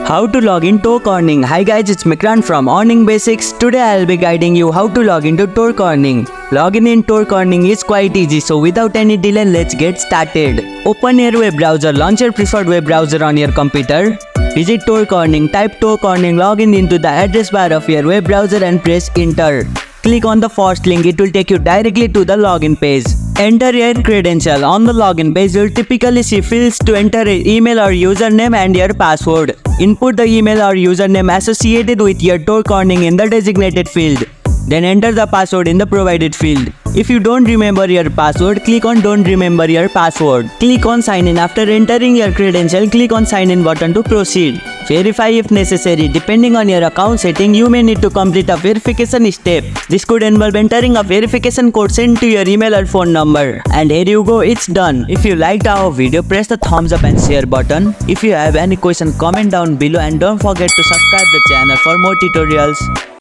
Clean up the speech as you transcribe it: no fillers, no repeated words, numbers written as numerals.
How to log in Tork Earning. Hi guys, it's Mikran from Earning Basics. Today I'll be guiding you how to log into Tork Earning. Logging in Tork Earning is quite easy, so without any delay, let's get started. Open your web browser, launch your preferred web browser on your computer. Visit Tork Earning, type Tork Earning, log in into the address bar of your web browser and press enter. Click on the first link, it will take you directly to the login page. Enter your credential. On the login page, you'll typically see fields to enter an email or username and your password. Input the email or username associated with your Tork Earning in the designated field. Then enter the password in the provided field. If you don't remember your password, click on Don't Remember Your Password. Click on Sign In. After entering your credential, click on Sign In button to proceed. Verify if necessary. Depending on your account setting, you may need to complete a verification step. This could involve entering a verification code sent to your email or phone number. And here you go, it's done. If you liked our video, press the thumbs up and share button. If you have any question, comment down below and don't forget to subscribe the channel for more tutorials.